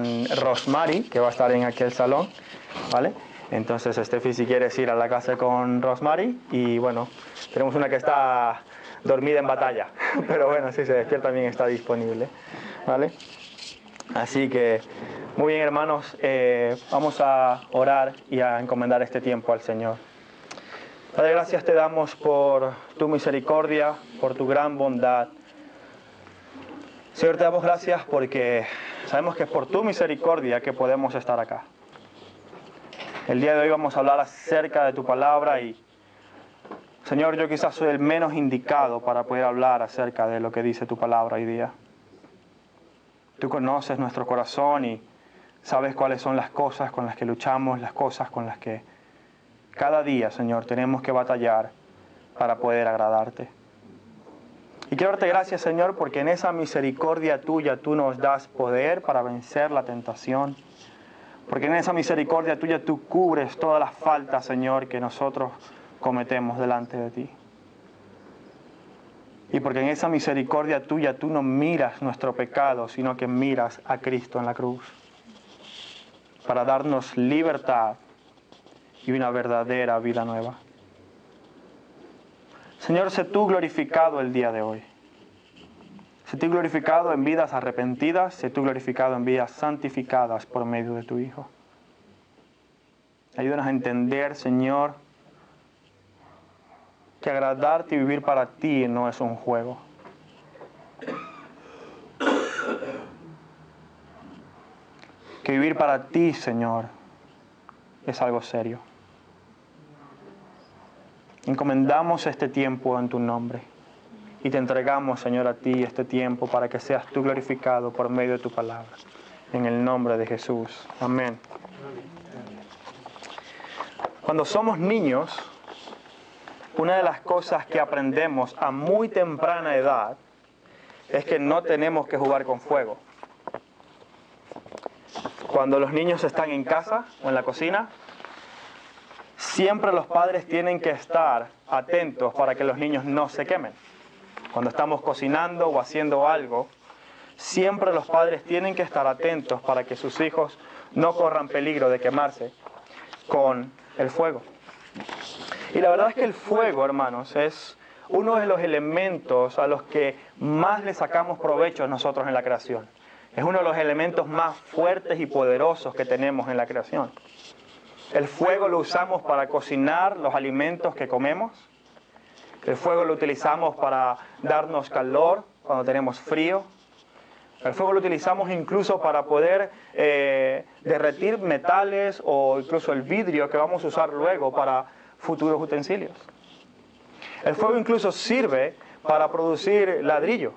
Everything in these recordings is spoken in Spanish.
con Rosemary, que va a estar en aquel salón, ¿vale? Entonces, Steffi, si quieres ir a la casa con Rosemary, y bueno, tenemos una que está dormida en batalla, pero bueno, si se despierta también está disponible, ¿vale? Así que, muy bien, hermanos, vamos a orar y a encomendar este tiempo al Señor. Padre, gracias te damos por tu misericordia, por tu gran bondad. Señor, te damos gracias porque sabemos que es por tu misericordia que podemos estar acá. El día de hoy vamos a hablar acerca de tu palabra y, Señor, yo quizás soy el menos indicado para poder hablar acerca de lo que dice tu palabra hoy día. Tú conoces nuestro corazón y sabes cuáles son las cosas con las que luchamos, las cosas con las que cada día, Señor, tenemos que batallar para poder agradarte. Y quiero darte gracias, Señor, porque en esa misericordia tuya tú nos das poder para vencer la tentación. Porque en esa misericordia tuya tú cubres todas las faltas, Señor, que nosotros cometemos delante de ti. Y porque en esa misericordia tuya tú no miras nuestro pecado, sino que miras a Cristo en la cruz. Para darnos libertad y una verdadera vida nueva. Señor, sé tú glorificado el día de hoy. Sé tú glorificado en vidas arrepentidas, sé tú glorificado en vidas santificadas por medio de tu Hijo. Ayúdanos a entender, Señor, que agradarte y vivir para ti no es un juego. Que vivir para ti, Señor, es algo serio. Encomendamos este tiempo en tu nombre. Y te entregamos, Señor, a ti este tiempo para que seas tú glorificado por medio de tu palabra. En el nombre de Jesús. Amén. Cuando somos niños, una de las cosas que aprendemos a muy temprana edad es que no tenemos que jugar con fuego. Cuando los niños están en casa o en la cocina, siempre los padres tienen que estar atentos para que los niños no se quemen. Cuando estamos cocinando o haciendo algo, siempre los padres tienen que estar atentos para que sus hijos no corran peligro de quemarse con el fuego. Y la verdad es que el fuego, hermanos, es uno de los elementos a los que más le sacamos provecho nosotros en la creación. Es uno de los elementos más fuertes y poderosos que tenemos en la creación. El fuego lo usamos para cocinar los alimentos que comemos. El fuego lo utilizamos para darnos calor cuando tenemos frío. El fuego lo utilizamos incluso para poder derretir metales o incluso el vidrio que vamos a usar luego para futuros utensilios. El fuego incluso sirve para producir ladrillo,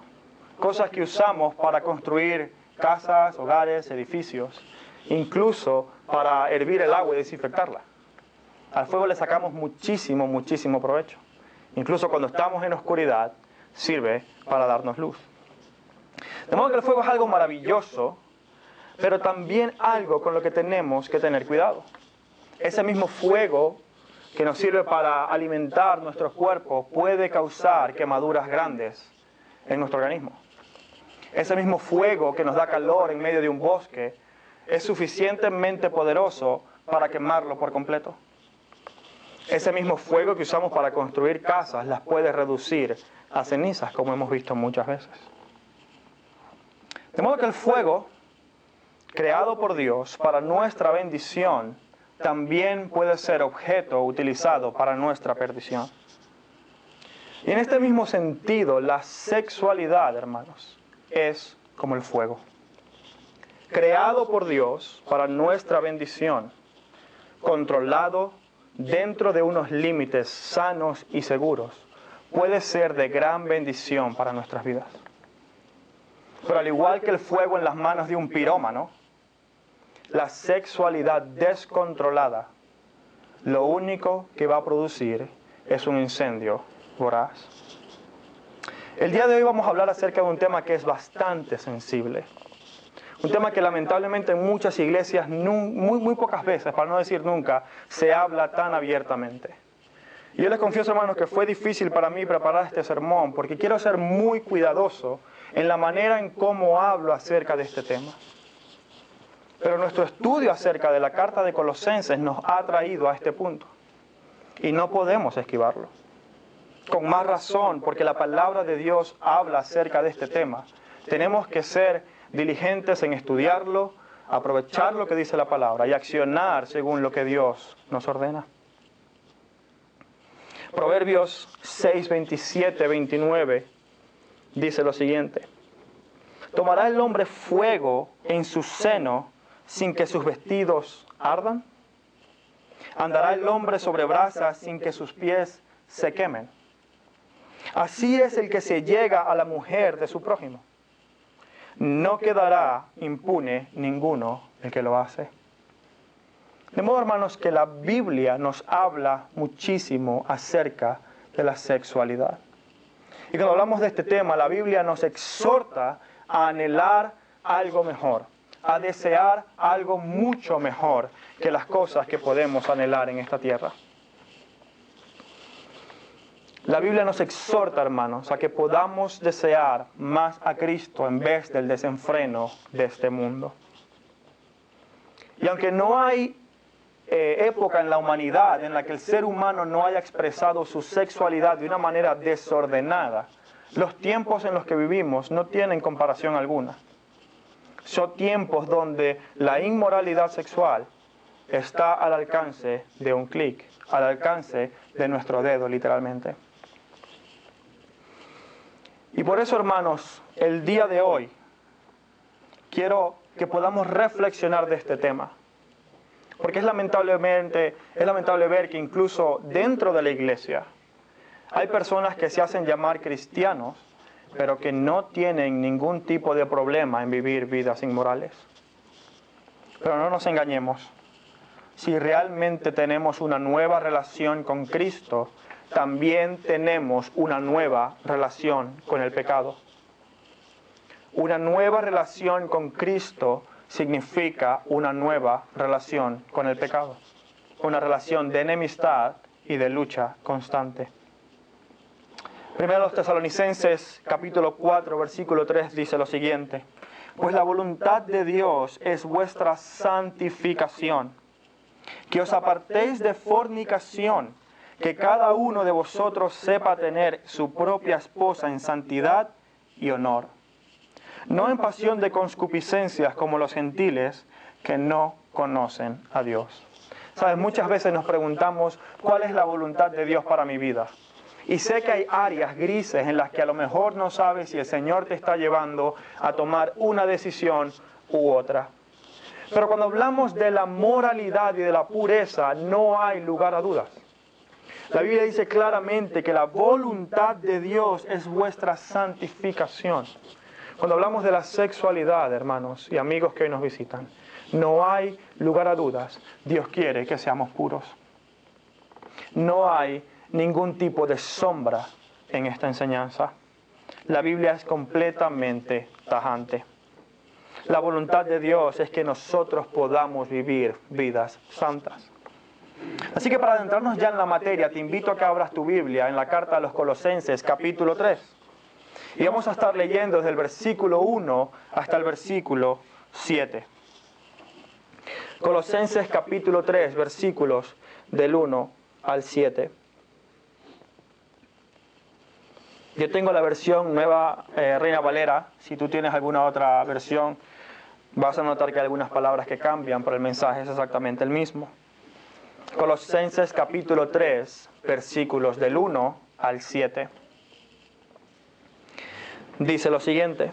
cosas que usamos para construir casas, hogares, edificios, incluso para hervir el agua y desinfectarla. Al fuego le sacamos muchísimo provecho. Incluso cuando estamos en oscuridad, sirve para darnos luz. De modo que el fuego es algo maravilloso, pero también algo con lo que tenemos que tener cuidado. Ese mismo fuego que nos sirve para alimentar nuestros cuerpos puede causar quemaduras grandes en nuestro organismo. Ese mismo fuego que nos da calor en medio de un bosque es suficientemente poderoso para quemarlo por completo. Ese mismo fuego que usamos para construir casas las puede reducir a cenizas, como hemos visto muchas veces. De modo que el fuego, creado por Dios para nuestra bendición, también puede ser objeto utilizado para nuestra perdición. Y en este mismo sentido, la sexualidad, hermanos, es como el fuego. Creado por Dios para nuestra bendición, controlado dentro de unos límites sanos y seguros, puede ser de gran bendición para nuestras vidas. Pero al igual que el fuego en las manos de un pirómano, la sexualidad descontrolada, lo único que va a producir es un incendio voraz. El día de hoy vamos a hablar acerca de un tema que es bastante sensible. Un tema que lamentablemente en muchas iglesias, muy pocas veces, para no decir nunca, se habla tan abiertamente. Y yo les confieso, hermanos, que fue difícil para mí preparar este sermón, porque quiero ser muy cuidadoso en la manera en cómo hablo acerca de este tema. Pero nuestro estudio acerca de la carta de Colosenses nos ha traído a este punto. Y no podemos esquivarlo. Con más razón, porque la palabra de Dios habla acerca de este tema. Tenemos que ser diligentes en estudiarlo, aprovechar lo que dice la palabra y accionar según lo que Dios nos ordena. Proverbios 6, 27, 29 dice lo siguiente: ¿tomará el hombre fuego en su seno sin que sus vestidos ardan? ¿Andará el hombre sobre brasas sin que sus pies se quemen? Así es el que se llega a la mujer de su prójimo. No quedará impune ninguno el que lo hace. De modo, hermanos, que la Biblia nos habla muchísimo acerca de la sexualidad. Y cuando hablamos de este tema, la Biblia nos exhorta a anhelar algo mejor, a desear algo mucho mejor que las cosas que podemos anhelar en esta tierra. La Biblia nos exhorta, hermanos, a que podamos desear más a Cristo en vez del desenfreno de este mundo. Y aunque no hay época en la humanidad en la que el ser humano no haya expresado su sexualidad de una manera desordenada, los tiempos en los que vivimos no tienen comparación alguna. Son tiempos donde la inmoralidad sexual está al alcance de un clic, al alcance de nuestro dedo, literalmente. Y por eso, hermanos, el día de hoy quiero que podamos reflexionar de este tema. Porque es lamentable ver que incluso dentro de la iglesia hay personas que se hacen llamar cristianos, pero que no tienen ningún tipo de problema en vivir vidas inmorales. Pero no nos engañemos. Si realmente tenemos una nueva relación con Cristo, también tenemos una nueva relación con el pecado. Una nueva relación con Cristo significa una nueva relación con el pecado. Una relación de enemistad y de lucha constante. Primero los Tesalonicenses, capítulo 4, versículo 3, dice lo siguiente: pues la voluntad de Dios es vuestra santificación, que os apartéis de fornicación, que cada uno de vosotros sepa tener su propia esposa en santidad y honor, no en pasión de concupiscencias como los gentiles que no conocen a Dios. ¿Sabes? Muchas veces nos preguntamos, ¿cuál es la voluntad de Dios para mi vida? Y sé que hay áreas grises en las que a lo mejor no sabes si el Señor te está llevando a tomar una decisión u otra. Pero cuando hablamos de la moralidad y de la pureza, no hay lugar a dudas. La Biblia dice claramente que la voluntad de Dios es vuestra santificación. Cuando hablamos de la sexualidad, hermanos y amigos que hoy nos visitan, no hay lugar a dudas. Dios quiere que seamos puros. No hay ningún tipo de sombra en esta enseñanza. La Biblia es completamente tajante. La voluntad de Dios es que nosotros podamos vivir vidas santas. Así que para adentrarnos ya en la materia, te invito a que abras tu Biblia en la carta a los Colosenses, capítulo 3. Y vamos a estar leyendo desde el versículo 1 hasta el versículo 7. Colosenses, capítulo 3, versículos del 1 al 7. Yo tengo la versión nueva Reina Valera. Si tú tienes alguna otra versión, vas a notar que hay algunas palabras que cambian, pero el mensaje es exactamente el mismo. Colosenses capítulo 3, versículos del 1 al 7. Dice lo siguiente: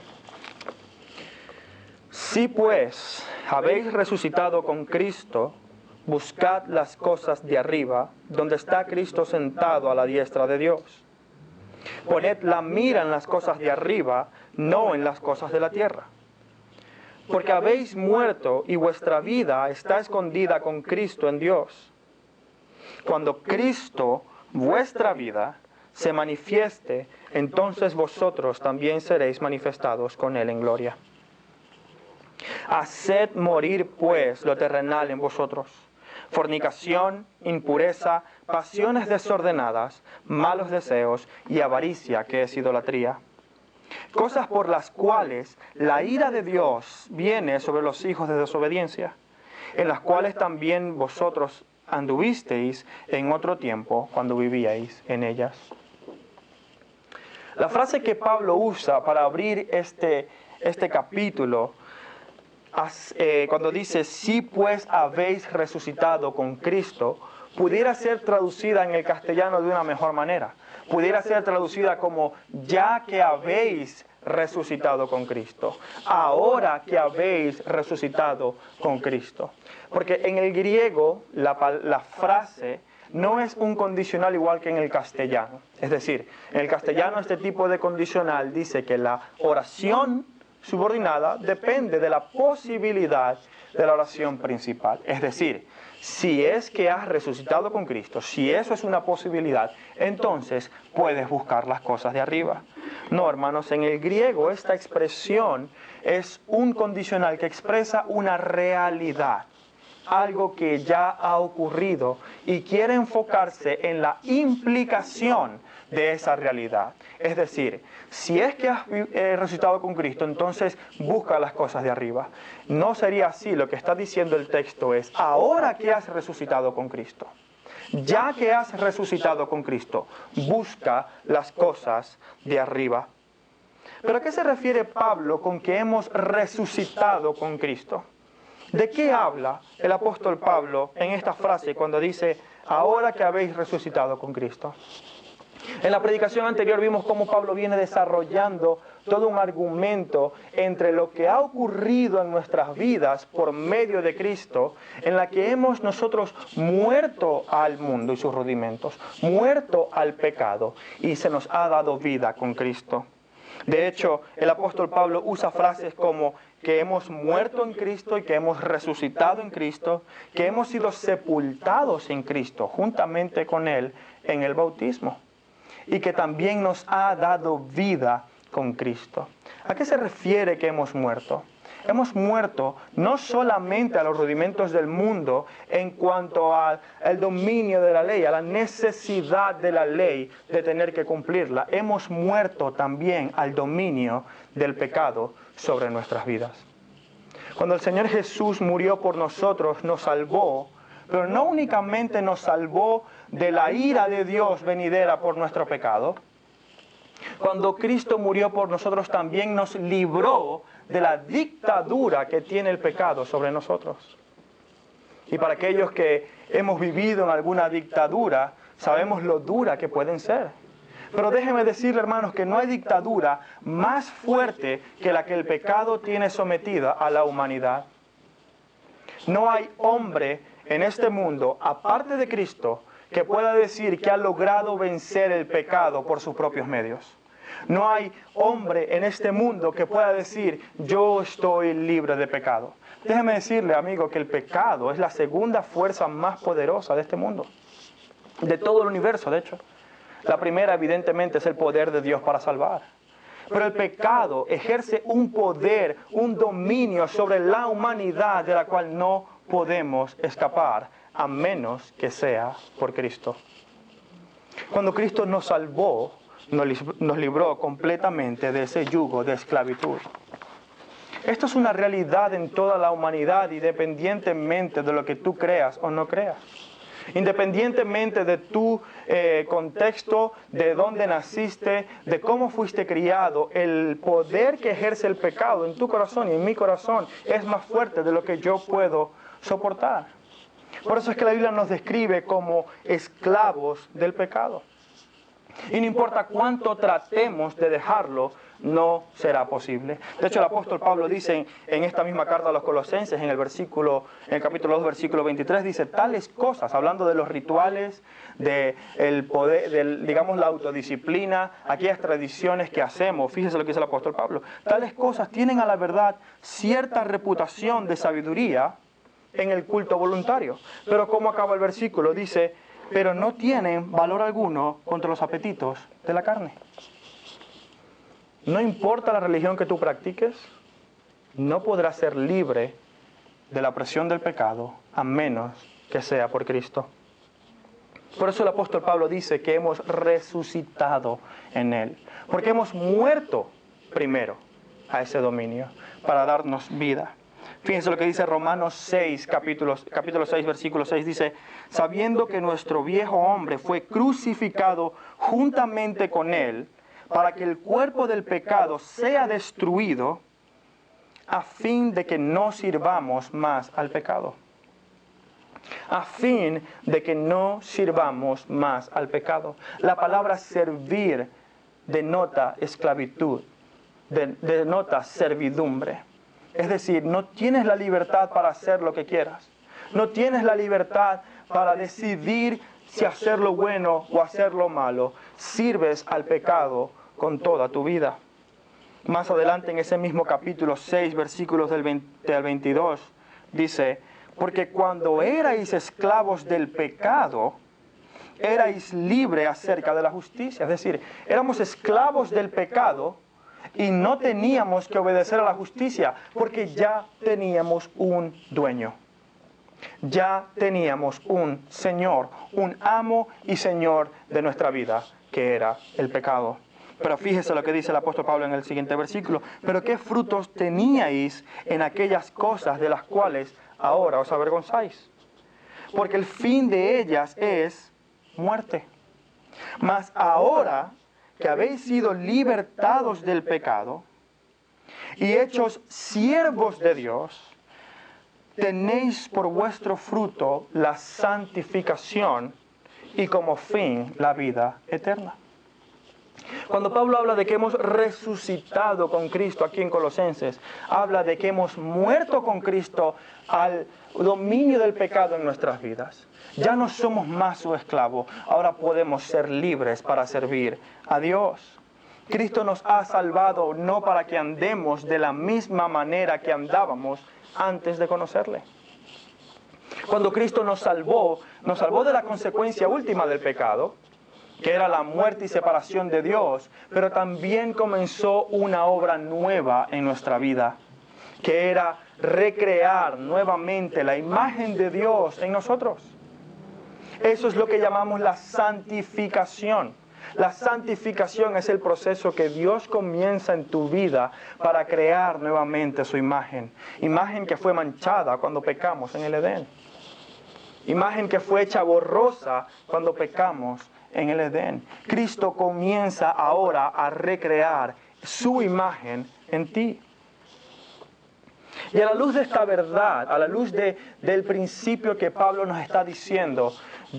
si pues habéis resucitado con Cristo, buscad las cosas de arriba, donde está Cristo sentado a la diestra de Dios. Poned la mira en las cosas de arriba, no en las cosas de la tierra. Porque habéis muerto y vuestra vida está escondida con Cristo en Dios. Cuando Cristo, vuestra vida, se manifieste, entonces vosotros también seréis manifestados con Él en gloria. Haced morir pues lo terrenal en vosotros: fornicación, impureza, pasiones desordenadas, malos deseos y avaricia, que es idolatría. cosas por las cuales la ira de Dios viene sobre los hijos de desobediencia, en las cuales también vosotros anduvisteis en otro tiempo cuando vivíais en ellas. La frase que Pablo usa para abrir este capítulo, cuando dice, si pues habéis resucitado con Cristo, pudiera ser traducida en el castellano de una mejor manera. Pudiera ser traducida como, ya que habéis resucitado con Cristo. Ahora que habéis resucitado con Cristo. Porque en el griego la frase no es un condicional igual que en el castellano. Es decir, en el castellano este tipo de condicional dice que la oración subordinada depende de la posibilidad de la oración principal. Es decir, si es que has resucitado con Cristo, si eso es una posibilidad, entonces puedes buscar las cosas de arriba. No, hermanos, en el griego esta expresión es un condicional que expresa una realidad, algo que ya ha ocurrido y quiere enfocarse en la implicación de esa realidad. Es decir, si es que has resucitado con Cristo, entonces busca las cosas de arriba. No sería así. Lo que está diciendo el texto es, ahora que has resucitado con Cristo, ya que has resucitado con Cristo, busca las cosas de arriba. ¿Pero a qué se refiere Pablo con que hemos resucitado con Cristo? ¿De qué habla el apóstol Pablo en esta frase cuando dice, ahora que habéis resucitado con Cristo? En la predicación anterior vimos cómo Pablo viene desarrollando todo un argumento entre lo que ha ocurrido en nuestras vidas por medio de Cristo, en la que hemos nosotros muerto al mundo y sus rudimentos, muerto al pecado, y se nos ha dado vida con Cristo. De hecho, el apóstol Pablo usa frases como que hemos muerto en Cristo y que hemos resucitado en Cristo, que hemos sido sepultados en Cristo juntamente con Él en el bautismo, y que también nos ha dado vida con Cristo. ¿A qué se refiere que hemos muerto? Hemos muerto no solamente a los rudimentos del mundo en cuanto al dominio de la ley, a la necesidad de la ley de tener que cumplirla. Hemos muerto también al dominio del pecado sobre nuestras vidas. Cuando el Señor Jesús murió por nosotros, nos salvó, pero no únicamente nos salvó de la ira de Dios venidera por nuestro pecado. Cuando Cristo murió por nosotros, también nos libró de la dictadura que tiene el pecado sobre nosotros. Y para aquellos que hemos vivido en alguna dictadura, sabemos lo dura que pueden ser. Pero déjenme decirle, hermanos, que no hay dictadura más fuerte que la que el pecado tiene sometida a la humanidad. No hay hombre en este mundo, aparte de Cristo, que pueda decir que ha logrado vencer el pecado por sus propios medios. No hay hombre en este mundo que pueda decir, yo estoy libre de pecado. Déjeme decirle, amigo, que el pecado es la segunda fuerza más poderosa de este mundo, de todo el universo, de hecho. La primera, evidentemente, es el poder de Dios para salvar. Pero el pecado ejerce un poder, un dominio sobre la humanidad de la cual no podemos escapar, a menos que sea por Cristo. Cuando Cristo nos salvó, nos libró completamente de ese yugo de esclavitud. Esto es una realidad en toda la humanidad, independientemente de lo que tú creas o no creas. Independientemente de tu contexto, de dónde naciste, de cómo fuiste criado, el poder que ejerce el pecado en tu corazón y en mi corazón es más fuerte de lo que yo puedo soportar. Por eso es que la Biblia nos describe como esclavos del pecado. Y no importa cuánto tratemos de dejarlo, no será posible. De hecho, el apóstol Pablo dice en esta misma carta a los Colosenses, en el capítulo 2, versículo 23, dice, tales cosas, hablando de los rituales, del poder, digamos, la autodisciplina, aquellas tradiciones que hacemos, fíjese lo que dice el apóstol Pablo, tales cosas tienen a la verdad cierta reputación de sabiduría en el culto voluntario. Pero ¿cómo acaba el versículo? Dice, pero no tienen valor alguno contra los apetitos de la carne. No importa la religión que tú practiques, no podrás ser libre de la presión del pecado a menos que sea por Cristo. Por eso el apóstol Pablo dice que hemos resucitado en Él, porque hemos muerto primero a ese dominio para darnos vida. Fíjense lo que dice Romanos 6, capítulo 6, versículo 6, dice, sabiendo que nuestro viejo hombre fue crucificado juntamente con él, para que el cuerpo del pecado sea destruido, a fin de que no sirvamos más al pecado. A fin de que no sirvamos más al pecado. La palabra servir denota esclavitud, denota servidumbre. Es decir, no tienes la libertad para hacer lo que quieras. No tienes la libertad para decidir si hacer lo bueno o hacer lo malo. Sirves al pecado con toda tu vida. Más adelante en ese mismo capítulo 6, versículos del 20 al 22, dice, porque cuando erais esclavos del pecado, erais libres acerca de la justicia. Es decir, éramos esclavos del pecado y no teníamos que obedecer a la justicia porque ya teníamos un dueño. Ya teníamos un Señor, un amo y Señor de nuestra vida, que era el pecado. Pero fíjese lo que dice el apóstol Pablo en el siguiente versículo. Pero ¿qué frutos teníais en aquellas cosas de las cuales ahora os avergonzáis? Porque el fin de ellas es muerte. Mas ahora que habéis sido libertados del pecado y hechos siervos de Dios, tenéis por vuestro fruto la santificación y como fin la vida eterna. Cuando Pablo habla de que hemos resucitado con Cristo aquí en Colosenses, habla de que hemos muerto con Cristo al dominio del pecado en nuestras vidas. Ya no somos más su esclavo, ahora podemos ser libres para servir a Dios. Cristo nos ha salvado no para que andemos de la misma manera que andábamos antes de conocerle. Cuando Cristo nos salvó de la consecuencia última del pecado, que era la muerte y separación de Dios, pero también comenzó una obra nueva en nuestra vida, que era recrear nuevamente la imagen de Dios en nosotros. Eso es lo que llamamos la santificación. La santificación es el proceso que Dios comienza en tu vida para crear nuevamente su imagen. Imagen que fue manchada cuando pecamos en el Edén. Imagen que fue hecha borrosa cuando pecamos en el Edén. Cristo comienza ahora a recrear su imagen en ti. Y a la luz de esta verdad, a la luz del principio que Pablo nos está diciendo,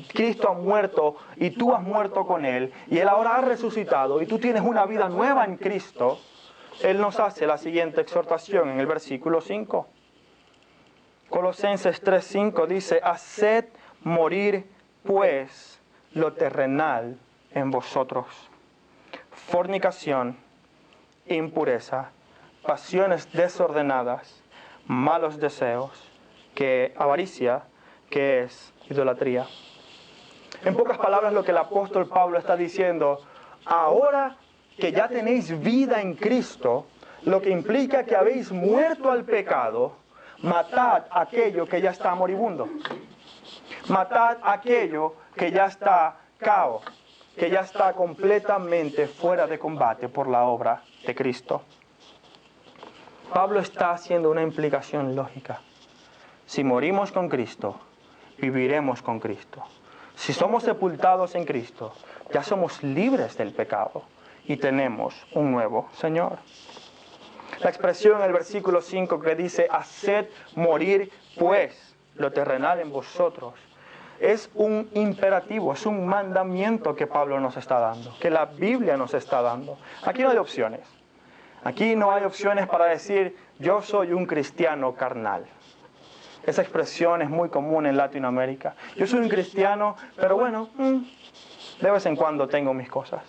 Cristo ha muerto y tú has muerto con Él, y Él ahora ha resucitado y tú tienes una vida nueva en Cristo, Él nos hace la siguiente exhortación en el versículo 5. Colosenses 3:5 dice, haced morir pues lo terrenal en vosotros: fornicación, impureza, pasiones desordenadas, malos deseos, avaricia, que es idolatría. En pocas palabras, lo que el apóstol Pablo está diciendo, ahora que ya tenéis vida en Cristo, lo que implica que habéis muerto al pecado, matad aquello que ya está moribundo. Matad aquello que ya está cao, que ya está completamente fuera de combate por la obra de Cristo. Pablo está haciendo una implicación lógica. Si morimos con Cristo, viviremos con Cristo. Si somos sepultados en Cristo, ya somos libres del pecado y tenemos un nuevo Señor. La expresión en el versículo 5 que dice, haced morir pues lo terrenal en vosotros, es un imperativo, es un mandamiento que Pablo nos está dando, que la Biblia nos está dando. Aquí no hay opciones. Aquí no hay opciones para decir, yo soy un cristiano carnal. Esa expresión es muy común en Latinoamérica. Yo soy un cristiano, pero bueno, de vez en cuando tengo mis cosas.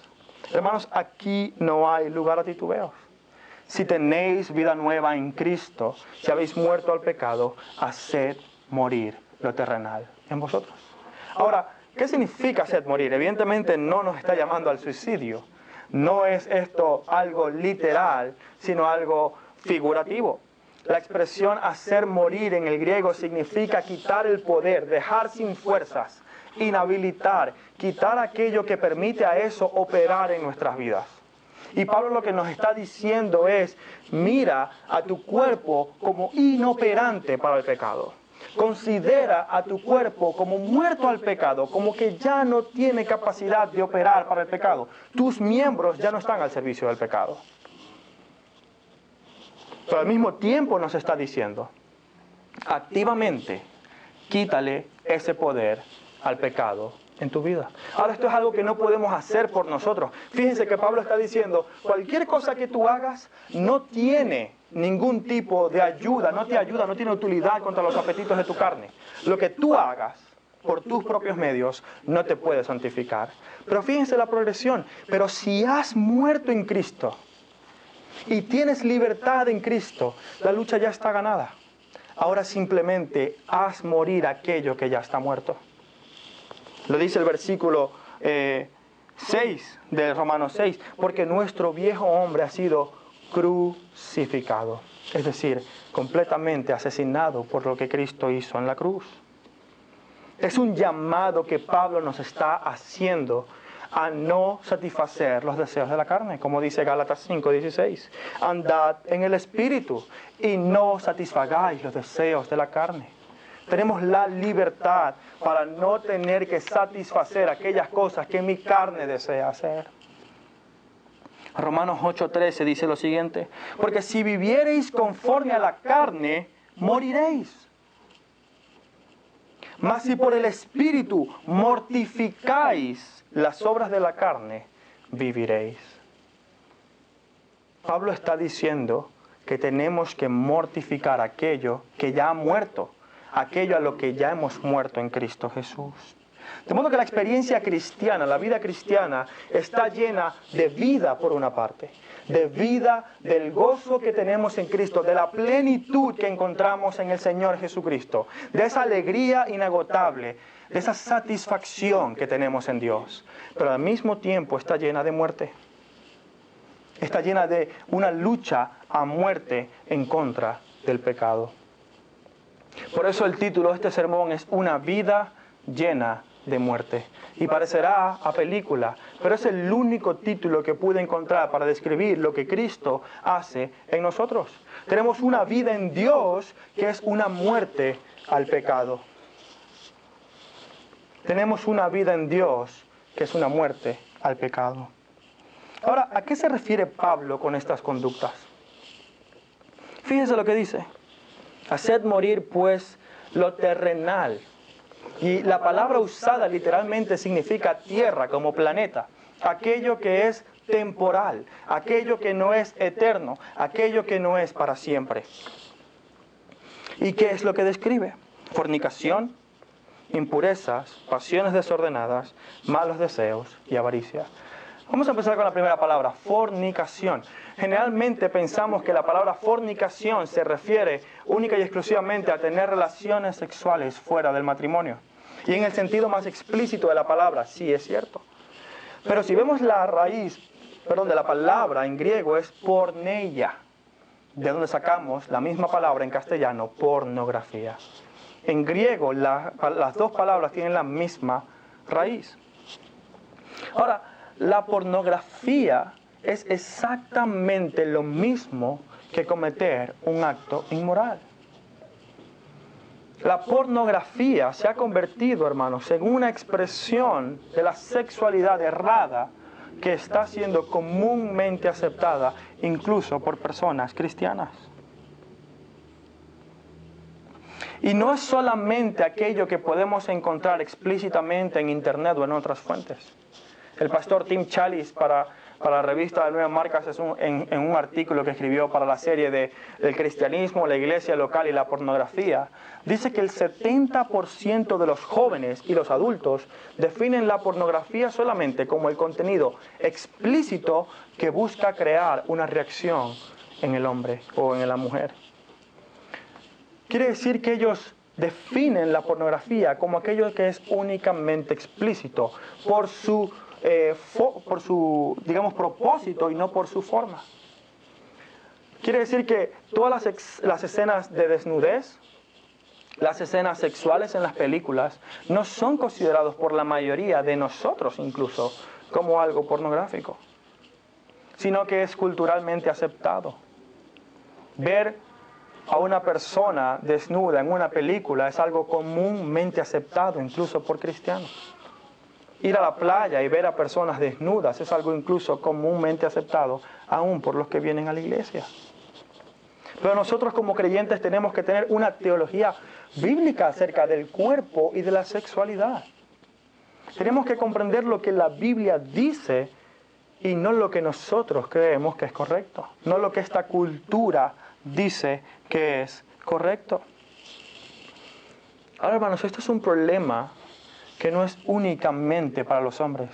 Hermanos, aquí no hay lugar a titubeos. Si tenéis vida nueva en Cristo, si habéis muerto al pecado, haced morir lo terrenal en vosotros. Ahora, ¿qué significa hacer morir? Evidentemente no nos está llamando al suicidio. No es esto algo literal, sino algo figurativo. La expresión hacer morir en el griego significa quitar el poder, dejar sin fuerzas, inhabilitar, quitar aquello que permite a eso operar en nuestras vidas. Y Pablo lo que nos está diciendo es, mira a tu cuerpo como inoperante para el pecado. Considera a tu cuerpo como muerto al pecado, como que ya no tiene capacidad de operar para el pecado. Tus miembros ya no están al servicio del pecado. Pero al mismo tiempo nos está diciendo, activamente, quítale ese poder al pecado en tu vida. Ahora, esto es algo que no podemos hacer por nosotros. Fíjense que Pablo está diciendo, cualquier cosa que tú hagas no tiene ningún tipo de ayuda, no tiene utilidad contra los apetitos de tu carne. Lo que tú hagas por tus propios medios no te puede santificar. Pero fíjense la progresión. Pero si has muerto en Cristo y tienes libertad en Cristo, la lucha ya está ganada. Ahora simplemente haz morir aquello que ya está muerto. Lo dice el versículo 6 de Romanos 6, porque nuestro viejo hombre ha sido crucificado, es decir, completamente asesinado por lo que Cristo hizo en la cruz. Es un llamado que Pablo nos está haciendo a no satisfacer los deseos de la carne, como dice Gálatas 5:16. Andad en el Espíritu y no satisfagáis los deseos de la carne. Tenemos la libertad para no tener que satisfacer aquellas cosas que mi carne desea hacer. Romanos 8:13 dice lo siguiente, porque si viviereis conforme a la carne, moriréis. Mas si por el Espíritu mortificáis las obras de la carne, viviréis. Pablo está diciendo que tenemos que mortificar aquello que ya ha muerto, aquello a lo que ya hemos muerto en Cristo Jesús. De modo que la experiencia cristiana, la vida cristiana, está llena de vida por una parte, de vida del gozo que tenemos en Cristo, de la plenitud que encontramos en el Señor Jesucristo, de esa alegría inagotable, de esa satisfacción que tenemos en Dios. Pero al mismo tiempo está llena de muerte. Está llena de una lucha a muerte en contra del pecado. Por eso el título de este sermón es Una vida llena de muerte. Y parecerá a película, pero es el único título que pude encontrar para describir lo que Cristo hace en nosotros. Tenemos una vida en Dios que es una muerte al pecado. Tenemos una vida en Dios que es una muerte al pecado. Ahora, ¿a qué se refiere Pablo con estas conductas? Fíjense lo que dice. Haced morir pues lo terrenal. Y la palabra usada literalmente significa tierra como planeta. Aquello que es temporal, aquello que no es eterno, aquello que no es para siempre. ¿Y qué es lo que describe? Fornicación, impurezas, pasiones desordenadas, malos deseos y avaricia. Vamos a empezar con la primera palabra, fornicación. Generalmente pensamos que la palabra fornicación se refiere única y exclusivamente a tener relaciones sexuales fuera del matrimonio. Y en el sentido más explícito de la palabra, sí es cierto. Pero si vemos la raíz, de la palabra en griego es porneia, de donde sacamos la misma palabra en castellano, pornografía. En griego las dos palabras tienen la misma raíz. Ahora, la pornografía es exactamente lo mismo que cometer un acto inmoral. La pornografía se ha convertido, hermanos, en una expresión de la sexualidad errada que está siendo comúnmente aceptada incluso por personas cristianas. Y no es solamente aquello que podemos encontrar explícitamente en Internet o en otras fuentes. El pastor Tim Challies para la revista de Nuevas Marcas en un artículo que escribió para la serie del cristianismo, la iglesia local y la pornografía, dice que el 70% de los jóvenes y los adultos definen la pornografía solamente como el contenido explícito que busca crear una reacción en el hombre o en la mujer. Quiere decir que ellos definen la pornografía como aquello que es únicamente explícito por su propósito y no por su forma. Quiere decir que todas las escenas de desnudez, las escenas sexuales en las películas, no son considerados por la mayoría de nosotros incluso como algo pornográfico. sino que es culturalmente aceptado. Ver a una persona desnuda en una película es algo comúnmente aceptado, incluso por cristianos. Ir a la playa y ver a personas desnudas es algo incluso comúnmente aceptado, aún por los que vienen a la iglesia. Pero nosotros como creyentes tenemos que tener una teología bíblica acerca del cuerpo y de la sexualidad. Tenemos que comprender lo que la Biblia dice y no lo que nosotros creemos que es correcto, no lo que esta cultura dice que es correcto. Ahora, hermanos, esto es un problema que no es únicamente para los hombres.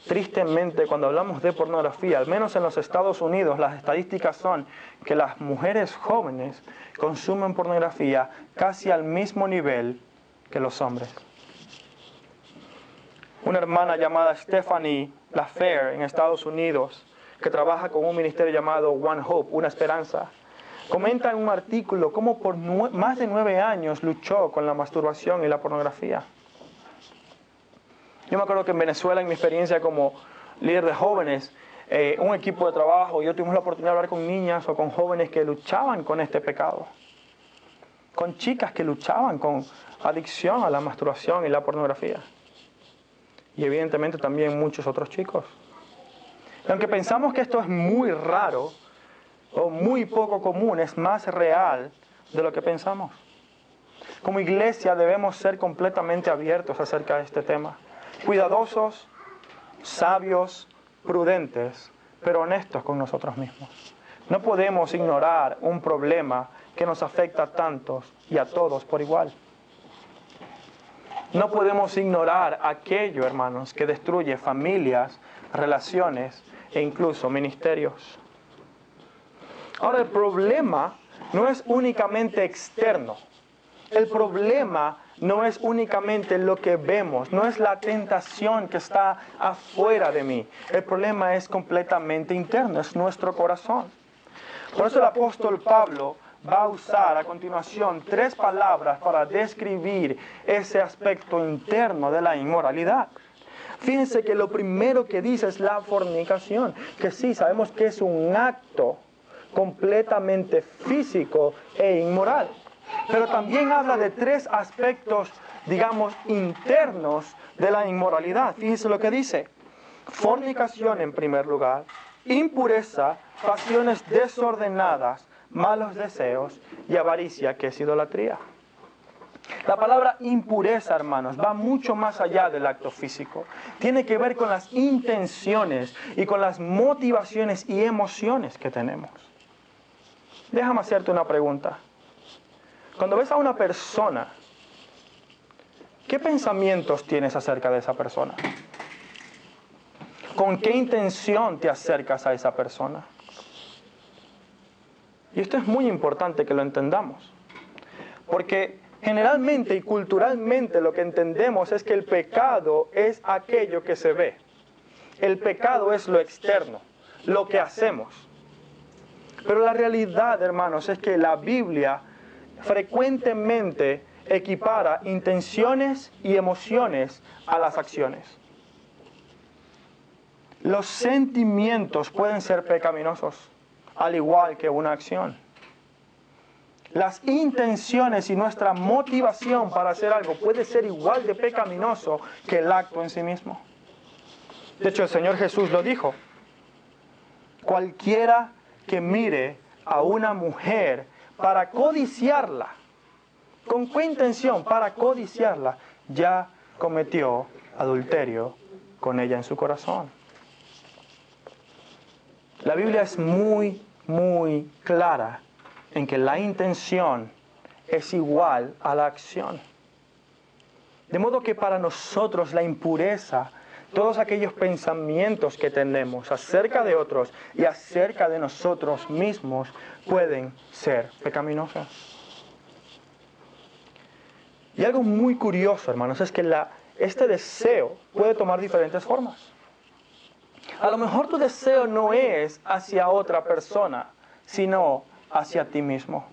Tristemente, cuando hablamos de pornografía, al menos en los Estados Unidos, las estadísticas son que las mujeres jóvenes consumen pornografía casi al mismo nivel que los hombres. Una hermana llamada Stephanie LaFair en Estados Unidos, que trabaja con un ministerio llamado One Hope, Una Esperanza, comenta en un artículo cómo por más de 9 años luchó con la masturbación y la pornografía. Yo me acuerdo que en Venezuela, en mi experiencia como líder de jóvenes, un equipo de trabajo, yo tuvimos la oportunidad de hablar con niñas o con jóvenes que luchaban con este pecado. Con chicas que luchaban con adicción a la masturbación y la pornografía. Y evidentemente también muchos otros chicos. Y aunque pensamos que esto es muy raro o muy poco común, es más real de lo que pensamos. Como iglesia debemos ser completamente abiertos acerca de este tema. Cuidadosos, sabios, prudentes, pero honestos con nosotros mismos. No podemos ignorar un problema que nos afecta a tantos y a todos por igual. No podemos ignorar aquello, hermanos, que destruye familias, relaciones e incluso ministerios. Ahora, el problema no es únicamente externo. El problema no es únicamente lo que vemos, no es la tentación que está afuera de mí. El problema es completamente interno, es nuestro corazón. Por eso el apóstol Pablo va a usar a continuación 3 palabras para describir ese aspecto interno de la inmoralidad. Fíjense que lo primero que dice es la fornicación, que sí, sabemos que es un acto completamente físico e inmoral. Pero también habla de 3 aspectos, digamos, internos de la inmoralidad. Fíjense lo que dice. Fornicación en primer lugar, impureza, pasiones desordenadas, malos deseos y avaricia, que es idolatría. La palabra impureza, hermanos, va mucho más allá del acto físico. Tiene que ver con las intenciones y con las motivaciones y emociones que tenemos. Déjame hacerte una pregunta. Cuando ves a una persona, ¿qué pensamientos tienes acerca de esa persona? ¿Con qué intención te acercas a esa persona? Y esto es muy importante que lo entendamos. Porque generalmente y culturalmente lo que entendemos es que el pecado es aquello que se ve. El pecado es lo externo, lo que hacemos. Pero la realidad, hermanos, es que la Biblia frecuentemente equipara intenciones y emociones a las acciones. Los sentimientos pueden ser pecaminosos, al igual que una acción. Las intenciones y nuestra motivación para hacer algo puede ser igual de pecaminoso que el acto en sí mismo. De hecho, el Señor Jesús lo dijo. Cualquiera que mire a una mujer para codiciarla, ¿con qué intención? Para codiciarla, ya cometió adulterio con ella en su corazón. La Biblia es muy, muy clara en que la intención es igual a la acción. De modo que para nosotros la impureza, todos aquellos pensamientos que tenemos acerca de otros y acerca de nosotros mismos pueden ser pecaminosos. Y algo muy curioso, hermanos, es que este deseo puede tomar diferentes formas. A lo mejor tu deseo no es hacia otra persona, sino hacia ti mismo.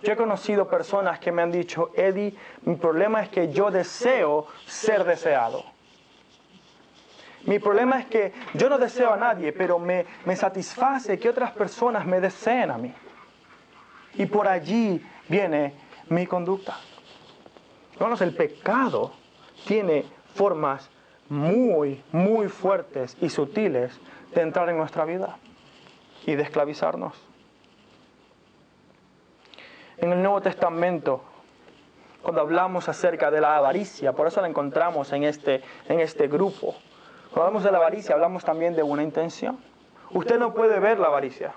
Yo he conocido personas que me han dicho, Eddie, mi problema es que yo deseo ser deseado. Mi problema es que yo no deseo a nadie, pero me satisface que otras personas me deseen a mí. Y por allí viene mi conducta. Hermanos, el pecado tiene formas muy, muy fuertes y sutiles de entrar en nuestra vida y de esclavizarnos. En el Nuevo Testamento, cuando hablamos acerca de la avaricia, por eso la encontramos en este grupo. Cuando hablamos de la avaricia, hablamos también de una intención. Usted no puede ver la avaricia.